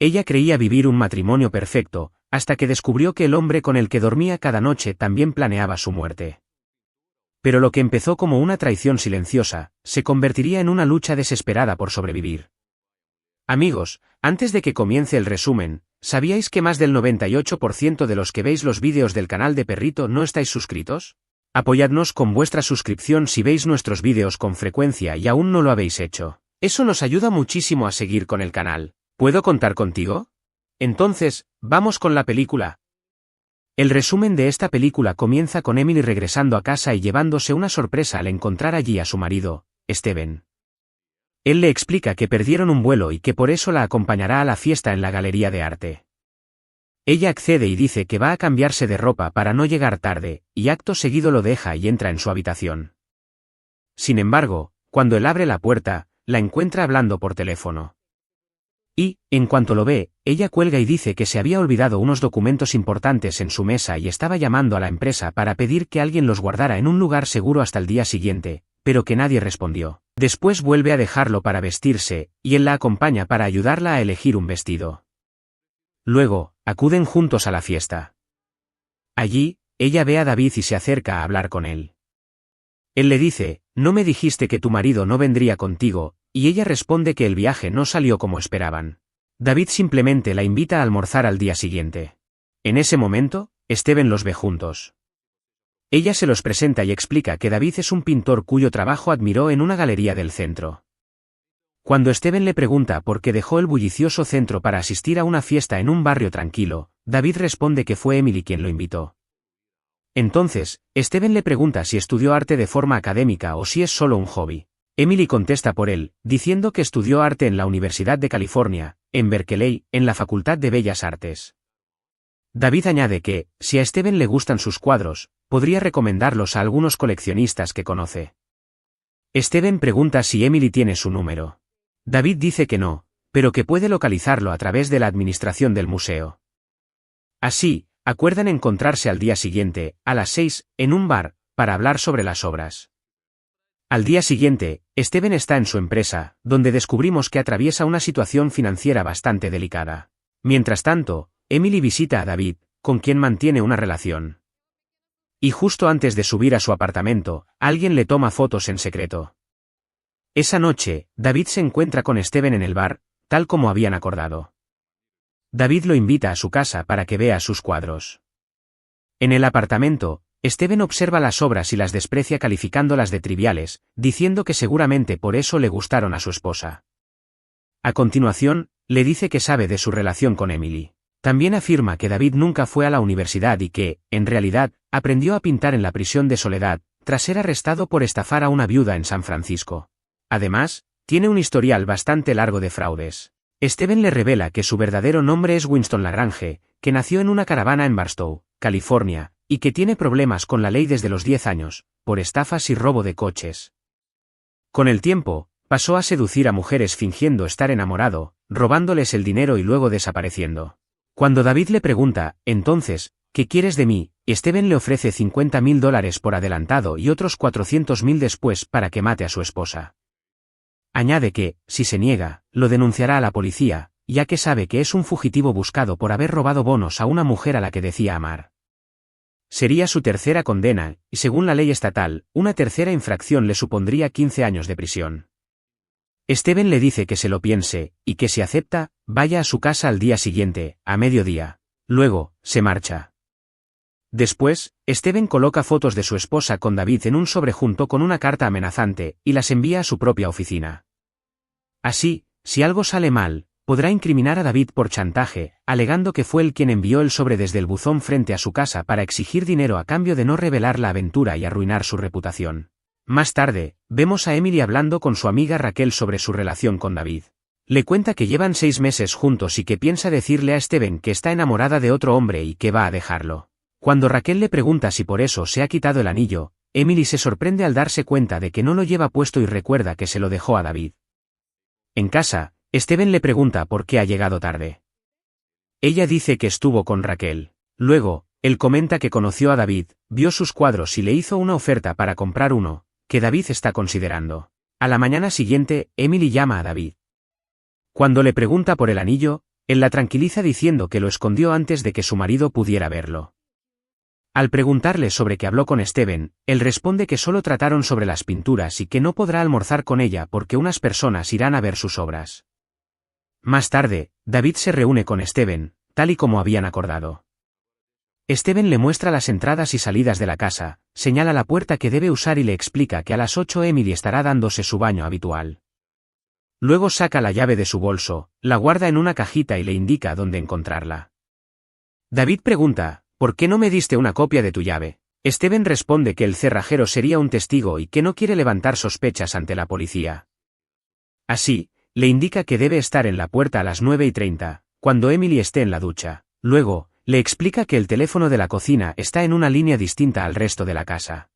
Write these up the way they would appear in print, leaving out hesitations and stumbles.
Ella creía vivir un matrimonio perfecto, hasta que descubrió que el hombre con el que dormía cada noche también planeaba su muerte. Pero lo que empezó como una traición silenciosa, se convertiría en una lucha desesperada por sobrevivir. Amigos, antes de que comience el resumen, ¿sabíais que más del 98% de los que veis los vídeos del canal de Perrito no estáis suscritos? Apoyadnos con vuestra suscripción si veis nuestros vídeos con frecuencia y aún no lo habéis hecho. Eso nos ayuda muchísimo a seguir con el canal. ¿Puedo contar contigo? Entonces, vamos con la película. El resumen de esta película comienza con Emily regresando a casa y llevándose una sorpresa al encontrar allí a su marido, Steven. Él le explica que perdieron un vuelo y que por eso la acompañará a la fiesta en la galería de arte. Ella accede y dice que va a cambiarse de ropa para no llegar tarde, y acto seguido lo deja y entra en su habitación. Sin embargo, cuando él abre la puerta, la encuentra hablando por teléfono. Y, en cuanto lo ve, ella cuelga y dice que se había olvidado unos documentos importantes en su mesa y estaba llamando a la empresa para pedir que alguien los guardara en un lugar seguro hasta el día siguiente, pero que nadie respondió. Después vuelve a dejarlo para vestirse, y él la acompaña para ayudarla a elegir un vestido. Luego, acuden juntos a la fiesta. Allí, ella ve a David y se acerca a hablar con él. Él le dice, «No me dijiste que tu marido no vendría contigo», y ella responde que el viaje no salió como esperaban. David simplemente la invita a almorzar al día siguiente. En ese momento, Steven los ve juntos. Ella se los presenta y explica que David es un pintor cuyo trabajo admiró en una galería del centro. Cuando Steven le pregunta por qué dejó el bullicioso centro para asistir a una fiesta en un barrio tranquilo, David responde que fue Emily quien lo invitó. Entonces, Steven le pregunta si estudió arte de forma académica o si es solo un hobby. Emily contesta por él, diciendo que estudió arte en la Universidad de California, en Berkeley, en la Facultad de Bellas Artes. David añade que, si a Steven le gustan sus cuadros, podría recomendarlos a algunos coleccionistas que conoce. Steven pregunta si Emily tiene su número. David dice que no, pero que puede localizarlo a través de la administración del museo. Así, acuerdan encontrarse al día siguiente, a las 6, en un bar, para hablar sobre las obras. Al día siguiente, Steven está en su empresa, donde descubrimos que atraviesa una situación financiera bastante delicada. Mientras tanto, Emily visita a David, con quien mantiene una relación. Y justo antes de subir a su apartamento, alguien le toma fotos en secreto. Esa noche, David se encuentra con Steven en el bar, tal como habían acordado. David lo invita a su casa para que vea sus cuadros. En el apartamento, Steven observa las obras y las desprecia calificándolas de triviales, diciendo que seguramente por eso le gustaron a su esposa. A continuación, le dice que sabe de su relación con Emily. También afirma que David nunca fue a la universidad y que, en realidad, aprendió a pintar en la prisión de Soledad, tras ser arrestado por estafar a una viuda en San Francisco. Además, tiene un historial bastante largo de fraudes. Steven le revela que su verdadero nombre es Winston Lagrange, que nació en una caravana en Barstow, California, y que tiene problemas con la ley desde los 10 años, por estafas y robo de coches. Con el tiempo, pasó a seducir a mujeres fingiendo estar enamorado, robándoles el dinero y luego desapareciendo. Cuando David le pregunta, entonces, ¿qué quieres de mí?, Steven le ofrece $50,000 por adelantado y otros $400,000 después para que mate a su esposa. Añade que, si se niega, lo denunciará a la policía, ya que sabe que es un fugitivo buscado por haber robado bonos a una mujer a la que decía amar. Sería su tercera condena, y según la ley estatal, una tercera infracción le supondría 15 años de prisión. Steven le dice que se lo piense, y que si acepta, vaya a su casa al día siguiente, a mediodía. Luego, se marcha. Después, Steven coloca fotos de su esposa con David en un sobre junto con una carta amenazante, y las envía a su propia oficina. Así, si algo sale mal, podrá incriminar a David por chantaje, alegando que fue él quien envió el sobre desde el buzón frente a su casa para exigir dinero a cambio de no revelar la aventura y arruinar su reputación. Más tarde, vemos a Emily hablando con su amiga Raquel sobre su relación con David. Le cuenta que llevan 6 meses juntos y que piensa decirle a Steven que está enamorada de otro hombre y que va a dejarlo. Cuando Raquel le pregunta si por eso se ha quitado el anillo, Emily se sorprende al darse cuenta de que no lo lleva puesto y recuerda que se lo dejó a David. En casa, Steven le pregunta por qué ha llegado tarde. Ella dice que estuvo con Raquel. Luego, él comenta que conoció a David, vio sus cuadros y le hizo una oferta para comprar uno, que David está considerando. A la mañana siguiente, Emily llama a David. Cuando le pregunta por el anillo, Él la tranquiliza diciendo que lo escondió antes de que su marido pudiera verlo. Al preguntarle sobre qué habló con Steven, él responde que solo trataron sobre las pinturas y que no podrá almorzar con ella porque unas personas irán a ver sus obras. Más tarde, David se reúne con Steven, tal y como habían acordado. Steven le muestra las entradas y salidas de la casa, señala la puerta que debe usar y le explica que a las 8 Emily estará dándose su baño habitual. Luego saca la llave de su bolso, la guarda en una cajita y le indica dónde encontrarla. David pregunta, ¿por qué no me diste una copia de tu llave? Steven responde que el cerrajero sería un testigo y que no quiere levantar sospechas ante la policía. Así, le indica que debe estar en la puerta a las 9:30, cuando Emily esté en la ducha. Luego, le explica que el teléfono de la cocina está en una línea distinta al resto de la casa.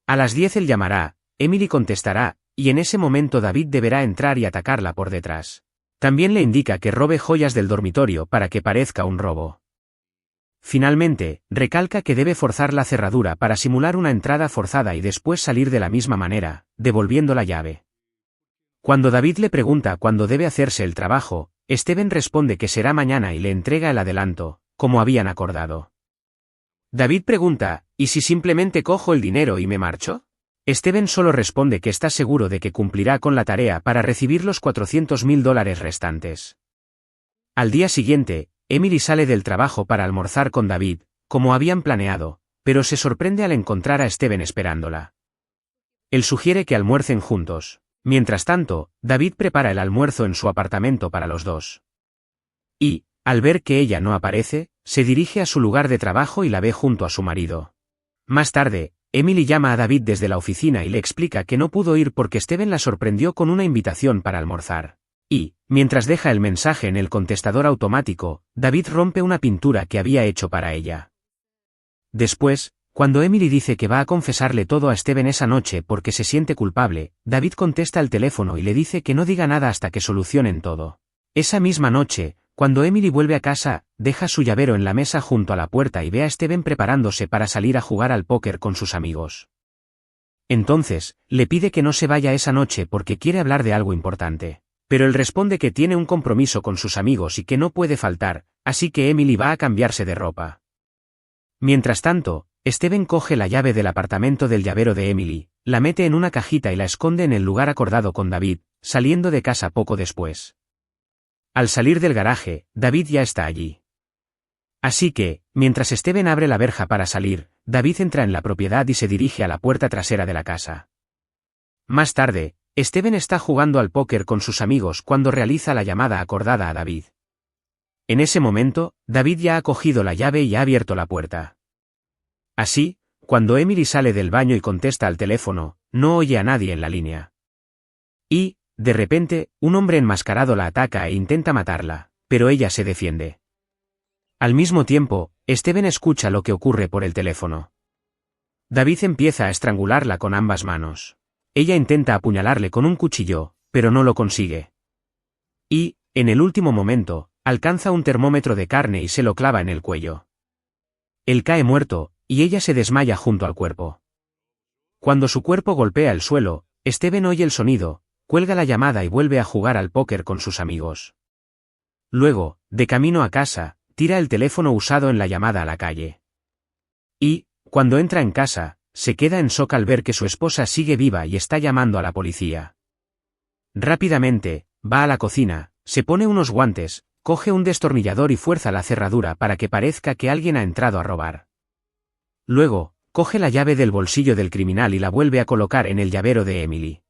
A las 10 él llamará, Emily contestará, y en ese momento David deberá entrar y atacarla por detrás. También le indica que robe joyas del dormitorio para que parezca un robo. Finalmente, recalca que debe forzar la cerradura para simular una entrada forzada y después salir de la misma manera, devolviendo la llave. Cuando David le pregunta cuándo debe hacerse el trabajo, Steven responde que será mañana y le entrega el adelanto, como habían acordado. David pregunta, ¿y si simplemente cojo el dinero y me marcho? Steven solo responde que está seguro de que cumplirá con la tarea para recibir los $400,000 restantes. Al día siguiente, Emily sale del trabajo para almorzar con David, como habían planeado, pero se sorprende al encontrar a Steven esperándola. Él sugiere que almuercen juntos. Mientras tanto, David prepara el almuerzo en su apartamento para los dos. Y, al ver que ella no aparece, se dirige a su lugar de trabajo y la ve junto a su marido. Más tarde, Emily llama a David desde la oficina y le explica que no pudo ir porque Steven la sorprendió con una invitación para almorzar. Y, mientras deja el mensaje en el contestador automático, David rompe una pintura que había hecho para ella. Después, cuando Emily dice que va a confesarle todo a Steven esa noche porque se siente culpable, David contesta al teléfono y le dice que no diga nada hasta que solucionen todo. Esa misma noche, cuando Emily vuelve a casa, deja su llavero en la mesa junto a la puerta y ve a Steven preparándose para salir a jugar al póker con sus amigos. Entonces, le pide que no se vaya esa noche porque quiere hablar de algo importante. Pero él responde que tiene un compromiso con sus amigos y que no puede faltar, así que Emily va a cambiarse de ropa. Mientras tanto, Steven coge la llave del apartamento del llavero de Emily, la mete en una cajita y la esconde en el lugar acordado con David, saliendo de casa poco después. Al salir del garaje, David ya está allí. Así que, mientras Steven abre la verja para salir, David entra en la propiedad y se dirige a la puerta trasera de la casa. Más tarde, Steven está jugando al póker con sus amigos cuando realiza la llamada acordada a David. En ese momento, David ya ha cogido la llave y ha abierto la puerta. Así, cuando Emily sale del baño y contesta al teléfono, no oye a nadie en la línea. Y, de repente, un hombre enmascarado la ataca e intenta matarla, pero ella se defiende. Al mismo tiempo, Steven escucha lo que ocurre por el teléfono. David empieza a estrangularla con ambas manos. Ella intenta apuñalarle con un cuchillo, pero no lo consigue. Y, en el último momento, alcanza un termómetro de carne y se lo clava en el cuello. Él cae muerto, y ella se desmaya junto al cuerpo. Cuando su cuerpo golpea el suelo, Steven oye el sonido, cuelga la llamada y vuelve a jugar al póker con sus amigos. Luego, de camino a casa, tira el teléfono usado en la llamada a la calle. Y, cuando entra en casa, se queda en shock al ver que su esposa sigue viva y está llamando a la policía. Rápidamente, va a la cocina, se pone unos guantes, coge un destornillador y fuerza la cerradura para que parezca que alguien ha entrado a robar. Luego, coge la llave del bolsillo del criminal y la vuelve a colocar en el llavero de Emily.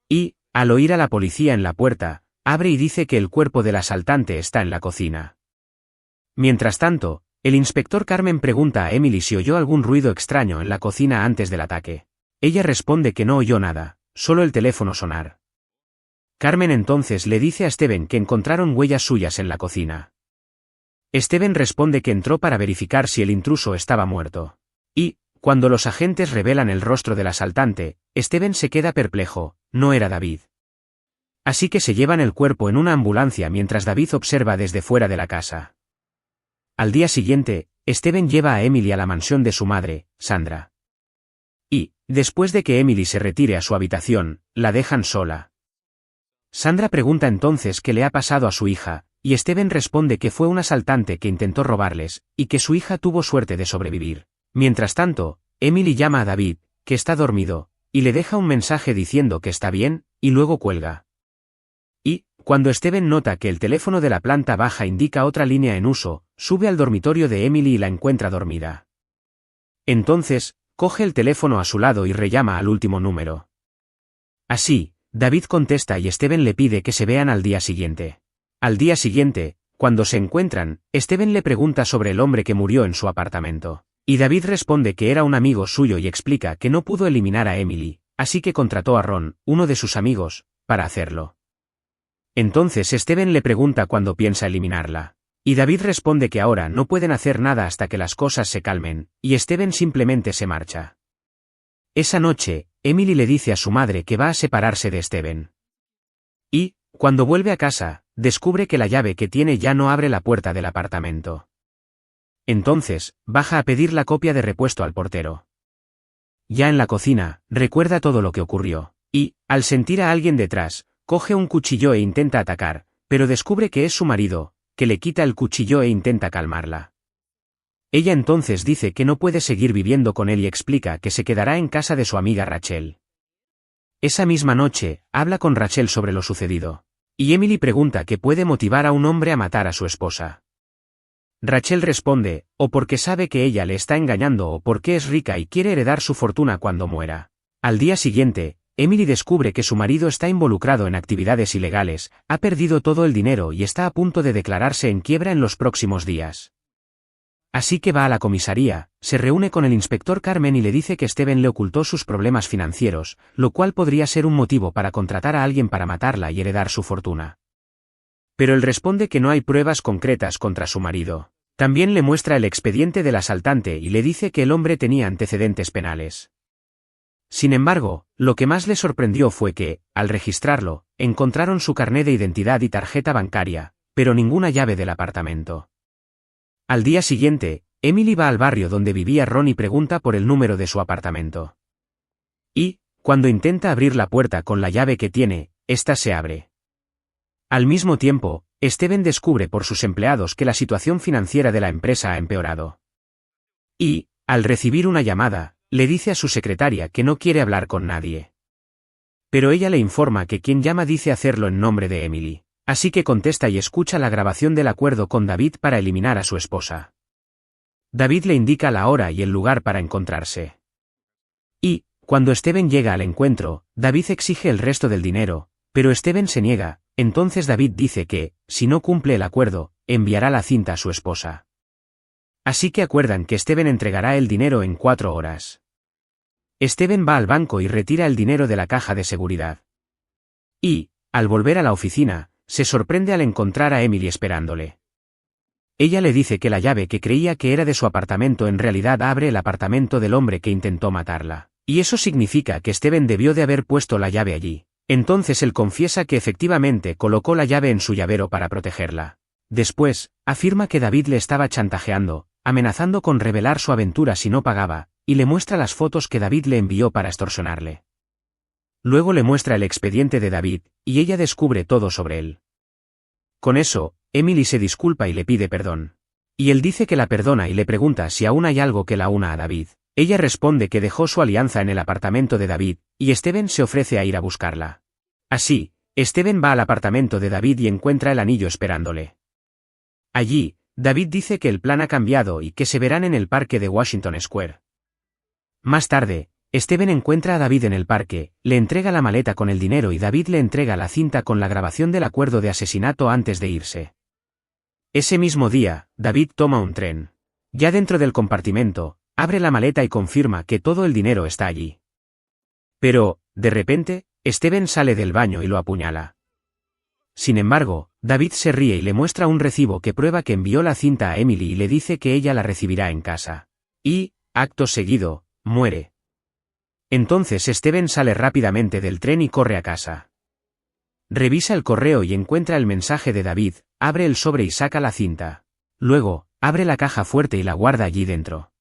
Y, al oír a la policía en la puerta, abre y dice que el cuerpo del asaltante está en la cocina. Mientras tanto, el inspector Carmen pregunta a Emily si oyó algún ruido extraño en la cocina antes del ataque. Ella responde que no oyó nada, solo el teléfono sonar. Carmen entonces le dice a Steven que encontraron huellas suyas en la cocina. Steven responde que entró para verificar si el intruso estaba muerto. Y, cuando los agentes revelan el rostro del asaltante, Steven se queda perplejo, no era David. Así que se llevan el cuerpo en una ambulancia mientras David observa desde fuera de la casa. Al día siguiente, Steven lleva a Emily a la mansión de su madre, Sandra. Y, después de que Emily se retire a su habitación, la dejan sola. Sandra pregunta entonces qué le ha pasado a su hija, y Steven responde que fue un asaltante que intentó robarles, y que su hija tuvo suerte de sobrevivir. Mientras tanto, Emily llama a David, que está dormido, y le deja un mensaje diciendo que está bien, y luego cuelga. Y, cuando Steven nota que el teléfono de la planta baja indica otra línea en uso, sube al dormitorio de Emily y la encuentra dormida. Entonces, coge el teléfono a su lado y rellama al último número. Así, David contesta y Steven le pide que se vean al día siguiente. Al día siguiente, cuando se encuentran, Steven le pregunta sobre el hombre que murió en su apartamento. Y David responde que era un amigo suyo y explica que no pudo eliminar a Emily, así que contrató a Ron, uno de sus amigos, para hacerlo. Entonces Steven le pregunta cuándo piensa eliminarla. Y David responde que ahora no pueden hacer nada hasta que las cosas se calmen, y Steven simplemente se marcha. Esa noche, Emily le dice a su madre que va a separarse de Steven. Y, cuando vuelve a casa, descubre que la llave que tiene ya no abre la puerta del apartamento. Entonces, baja a pedir la copia de repuesto al portero. Ya en la cocina, recuerda todo lo que ocurrió, y, al sentir a alguien detrás, coge un cuchillo e intenta atacar, pero descubre que es su marido, que le quita el cuchillo e intenta calmarla. Ella entonces dice que no puede seguir viviendo con él y explica que se quedará en casa de su amiga Rachel. Esa misma noche, habla con Rachel sobre lo sucedido. Y Emily pregunta qué puede motivar a un hombre a matar a su esposa. Rachel responde, o porque sabe que ella le está engañando o porque es rica y quiere heredar su fortuna cuando muera. Al día siguiente, Emily descubre que su marido está involucrado en actividades ilegales, ha perdido todo el dinero y está a punto de declararse en quiebra en los próximos días. Así que va a la comisaría, se reúne con el inspector Carmen y le dice que Steven le ocultó sus problemas financieros, lo cual podría ser un motivo para contratar a alguien para matarla y heredar su fortuna. Pero él responde que no hay pruebas concretas contra su marido. También le muestra el expediente del asaltante y le dice que el hombre tenía antecedentes penales. Sin embargo, lo que más le sorprendió fue que, al registrarlo, encontraron su carné de identidad y tarjeta bancaria, pero ninguna llave del apartamento. Al día siguiente, Emily va al barrio donde vivía Ron y pregunta por el número de su apartamento. Y, cuando intenta abrir la puerta con la llave que tiene, ésta se abre. Al mismo tiempo, Steven descubre por sus empleados que la situación financiera de la empresa ha empeorado. Y, al recibir una llamada, le dice a su secretaria que no quiere hablar con nadie. Pero ella le informa que quien llama dice hacerlo en nombre de Emily, así que contesta y escucha la grabación del acuerdo con David para eliminar a su esposa. David le indica la hora y el lugar para encontrarse. Y, cuando Steven llega al encuentro, David exige el resto del dinero, pero Steven se niega. Entonces David dice que, si no cumple el acuerdo, enviará la cinta a su esposa. Así que acuerdan que Steven entregará el dinero en 4 horas. Steven va al banco y retira el dinero de la caja de seguridad. Y, al volver a la oficina, se sorprende al encontrar a Emily esperándole. Ella le dice que la llave que creía que era de su apartamento en realidad abre el apartamento del hombre que intentó matarla. Y eso significa que Steven debió de haber puesto la llave allí. Entonces él confiesa que efectivamente colocó la llave en su llavero para protegerla. Después, afirma que David le estaba chantajeando, amenazando con revelar su aventura si no pagaba, y le muestra las fotos que David le envió para extorsionarle. Luego le muestra el expediente de David, y ella descubre todo sobre él. Con eso, Emily se disculpa y le pide perdón. Y él dice que la perdona y le pregunta si aún hay algo que la una a David. Ella responde que dejó su alianza en el apartamento de David, y Steven se ofrece a ir a buscarla. Así, Steven va al apartamento de David y encuentra el anillo esperándole. Allí, David dice que el plan ha cambiado y que se verán en el parque de Washington Square. Más tarde, Steven encuentra a David en el parque, le entrega la maleta con el dinero y David le entrega la cinta con la grabación del acuerdo de asesinato antes de irse. Ese mismo día, David toma un tren. Ya dentro del compartimento, abre la maleta y confirma que todo el dinero está allí. Pero, de repente, Steven sale del baño y lo apuñala. Sin embargo, David se ríe y le muestra un recibo que prueba que envió la cinta a Emily y le dice que ella la recibirá en casa. Y, acto seguido, muere. Entonces Steven sale rápidamente del tren y corre a casa. Revisa el correo y encuentra el mensaje de David, abre el sobre y saca la cinta. Luego, abre la caja fuerte y la guarda allí dentro.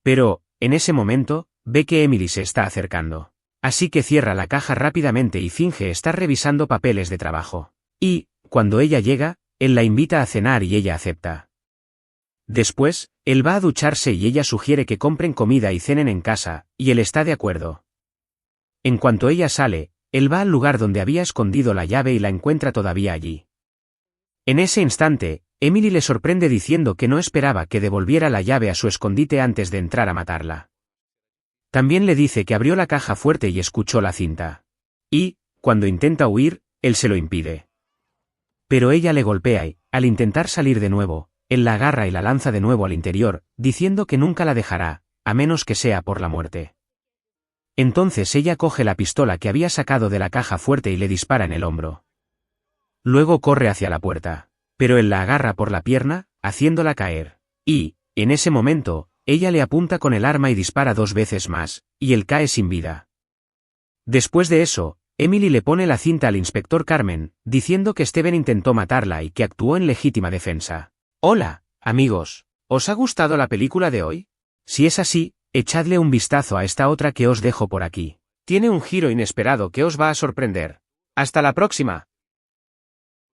Pero, en ese momento, ve que Emily se está acercando. Así que cierra la caja rápidamente y finge estar revisando papeles de trabajo. Y, cuando ella llega, él la invita a cenar y ella acepta. Después, él va a ducharse y ella sugiere que compren comida y cenen en casa, y él está de acuerdo. En cuanto ella sale, él va al lugar donde había escondido la llave y la encuentra todavía allí. En ese instante, Emily le sorprende diciendo que no esperaba que devolviera la llave a su escondite antes de entrar a matarla. También le dice que abrió la caja fuerte y escuchó la cinta. Y, cuando intenta huir, él se lo impide. Pero ella le golpea y, al intentar salir de nuevo, él la agarra y la lanza de nuevo al interior, diciendo que nunca la dejará, a menos que sea por la muerte. Entonces ella coge la pistola que había sacado de la caja fuerte y le dispara en el hombro. Luego corre hacia la puerta, pero él la agarra por la pierna, haciéndola caer. Y, en ese momento, ella le apunta con el arma y dispara 2 veces más, y él cae sin vida. Después de eso, Emily le pone la cinta al inspector Carmen, diciendo que Steven intentó matarla y que actuó en legítima defensa. Hola, amigos, ¿os ha gustado la película de hoy? Si es así, echadle un vistazo a esta otra que os dejo por aquí. Tiene un giro inesperado que os va a sorprender. ¡Hasta la próxima!